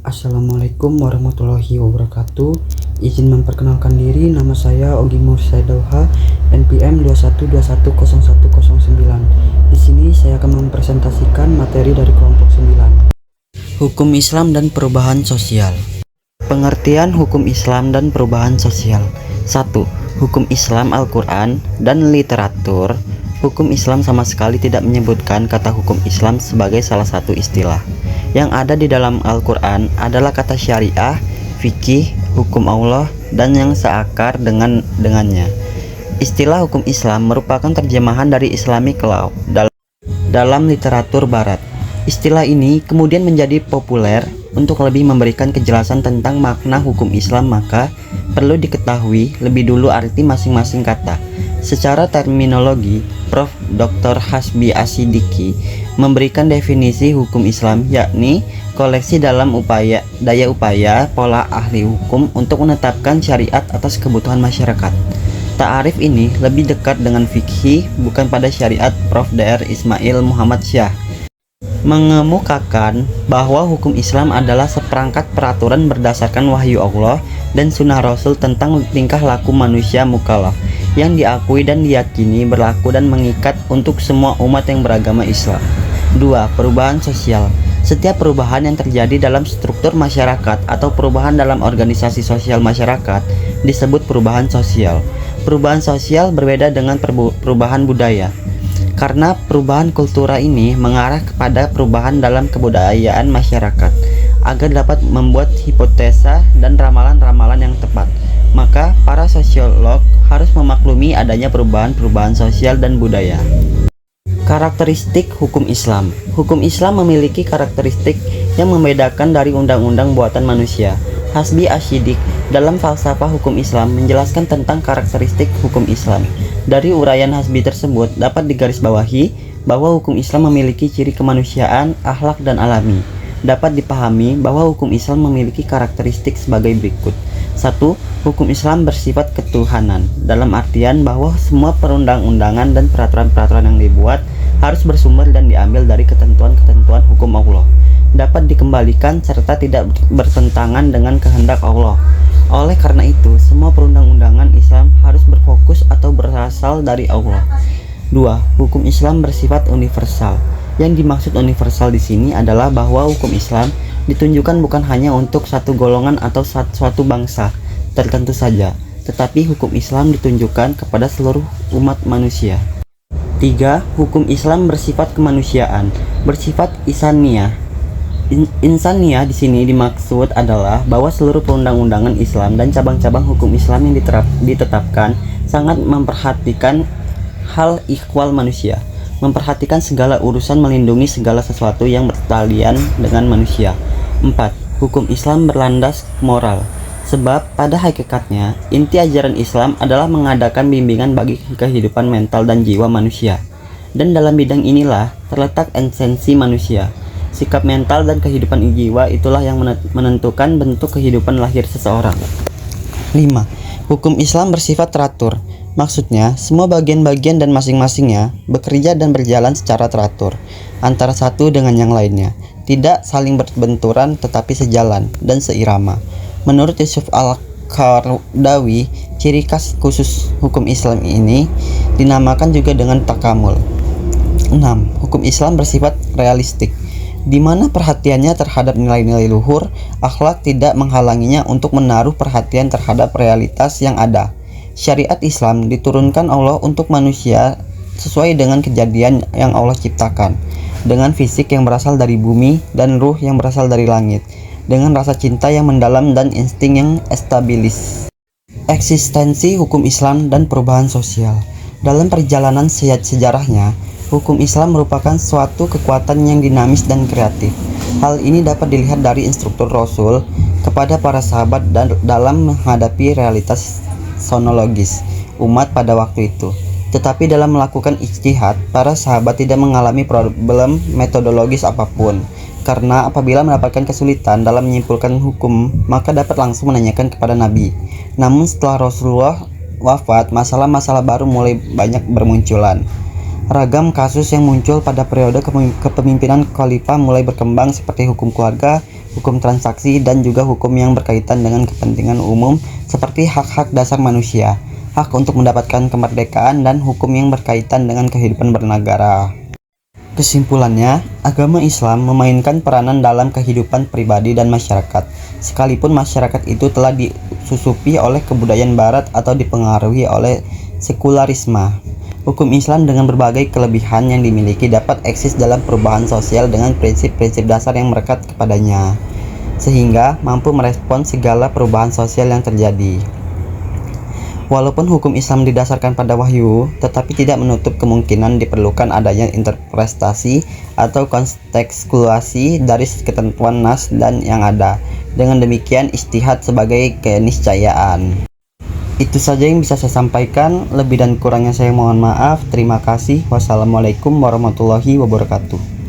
Assalamualaikum warahmatullahi wabarakatuh. Izin memperkenalkan diri, nama saya Ogi Mursyadauha, NPM 21210109. Di sini saya akan mempresentasikan materi dari kelompok 9. Hukum Islam dan perubahan sosial. Pengertian hukum Islam dan perubahan sosial. 1. Hukum Islam Al-Quran dan literatur. Hukum Islam sama sekali tidak menyebutkan kata hukum Islam sebagai salah satu istilah. Yang ada di dalam Al-Quran adalah kata syariah, fikih, hukum Allah, dan yang seakar dengannya. Istilah hukum Islam merupakan terjemahan dari Islamic law dalam literatur barat. Istilah ini kemudian menjadi populer. Untuk lebih memberikan kejelasan tentang makna hukum Islam, maka perlu diketahui lebih dulu arti masing-masing kata. Secara terminologi, Prof. Dr. Hasbi Asidiki memberikan definisi hukum Islam, yakni koleksi dalam daya upaya pola ahli hukum untuk menetapkan syariat atas kebutuhan masyarakat. Ta'arif ini lebih dekat dengan fikih, bukan pada syariat. Prof. Dr. Ismail Muhammad Syah mengemukakan bahwa hukum Islam adalah seperangkat peraturan berdasarkan wahyu Allah dan sunnah Rasul tentang tingkah laku manusia mukallaf yang diakui dan diyakini berlaku dan mengikat untuk semua umat yang beragama Islam. 2. Perubahan sosial. Setiap perubahan yang terjadi dalam struktur masyarakat atau perubahan dalam organisasi sosial masyarakat disebut perubahan sosial. Perubahan sosial berbeda dengan perubahan budaya, karena perubahan kultural ini mengarah kepada perubahan dalam kebudayaan masyarakat. Agar dapat membuat hipotesa dan ramalan-ramalan yang tepat, maka para sosiolog harus memaklumi adanya perubahan-perubahan sosial dan budaya. Karakteristik hukum Islam. Hukum Islam memiliki karakteristik yang membedakan dari undang-undang buatan manusia. Hasbi Asyidik dalam falsafah hukum Islam menjelaskan tentang karakteristik hukum Islam. Dari uraian Hasbi tersebut dapat digarisbawahi bahwa hukum Islam memiliki ciri kemanusiaan, akhlak, dan alami. Dapat dipahami bahwa hukum Islam memiliki karakteristik sebagai berikut. 1. Hukum Islam bersifat ketuhanan, dalam artian bahwa semua perundang-undangan dan peraturan-peraturan yang dibuat harus bersumber dan diambil dari ketentuan-ketentuan hukum Allah. Dapat dikembalikan serta tidak bertentangan dengan kehendak Allah. Oleh karena itu, semua perundang-undangan Islam harus berfokus atau berasal dari Allah. 2. Hukum Islam bersifat universal. Yang dimaksud universal di sini adalah bahwa hukum Islam ditunjukkan bukan hanya untuk satu golongan atau suatu bangsa tertentu saja, tetapi hukum Islam ditunjukkan kepada seluruh umat manusia. 3. Hukum Islam bersifat kemanusiaan, bersifat insaniyah. Insaniyah di sini dimaksud adalah bahwa seluruh perundang-undangan Islam dan cabang-cabang hukum Islam yang ditetapkan sangat memperhatikan hal ikhwal manusia, memperhatikan segala urusan, melindungi segala sesuatu yang bertalian dengan manusia. 4. Hukum Islam berlandas moral. Sebab pada hakikatnya inti ajaran Islam adalah mengadakan bimbingan bagi kehidupan mental dan jiwa manusia. Dan dalam bidang inilah terletak esensi manusia. Sikap mental dan kehidupan jiwa itulah yang menentukan bentuk kehidupan lahir seseorang. 5. Hukum Islam bersifat teratur. Maksudnya, semua bagian-bagian dan masing-masingnya bekerja dan berjalan secara teratur antara satu dengan yang lainnya, tidak saling berbenturan tetapi sejalan dan seirama. Menurut Yusuf Al-Qaradawi, ciri khas khusus hukum Islam ini dinamakan juga dengan takamul. 6. Hukum Islam bersifat realistik, di mana perhatiannya terhadap nilai-nilai luhur, akhlak tidak menghalanginya untuk menaruh perhatian terhadap realitas yang ada. Syariat Islam diturunkan Allah untuk manusia sesuai dengan kejadian yang Allah ciptakan, dengan fisik yang berasal dari bumi dan ruh yang berasal dari langit, dengan rasa cinta yang mendalam dan insting yang stabilis. Eksistensi hukum Islam dan perubahan sosial. Dalam perjalanan sejarahnya, hukum Islam merupakan suatu kekuatan yang dinamis dan kreatif. Hal ini dapat dilihat dari instruktur Rasul kepada para sahabat dalam menghadapi realitas sonologis umat pada waktu itu. Tetapi dalam melakukan ijtihad, para sahabat tidak mengalami problem metodologis apapun, karena apabila mendapatkan kesulitan dalam menyimpulkan hukum, maka dapat langsung menanyakan kepada Nabi. Namun setelah Rasulullah wafat, masalah-masalah baru mulai banyak bermunculan. Ragam kasus yang muncul pada periode kepemimpinan khalifah mulai berkembang seperti hukum keluarga, hukum transaksi, dan juga hukum yang berkaitan dengan kepentingan umum seperti hak-hak dasar manusia, hak untuk mendapatkan kemerdekaan, dan hukum yang berkaitan dengan kehidupan bernegara. Kesimpulannya, agama Islam memainkan peranan dalam kehidupan pribadi dan masyarakat, sekalipun masyarakat itu telah disusupi oleh kebudayaan barat atau dipengaruhi oleh sekularisme. Hukum Islam dengan berbagai kelebihan yang dimiliki dapat eksis dalam perubahan sosial dengan prinsip-prinsip dasar yang melekat kepadanya, sehingga mampu merespons segala perubahan sosial yang terjadi. Walaupun hukum Islam didasarkan pada wahyu, tetapi tidak menutup kemungkinan diperlukan adanya interpretasi atau kontekstualisasi dari ketentuan nas dan yang ada. Dengan demikian, ijtihad sebagai keniscayaan. Itu saja yang bisa saya sampaikan. Lebih dan kurangnya saya mohon maaf. Terima kasih. Wassalamualaikum warahmatullahi wabarakatuh.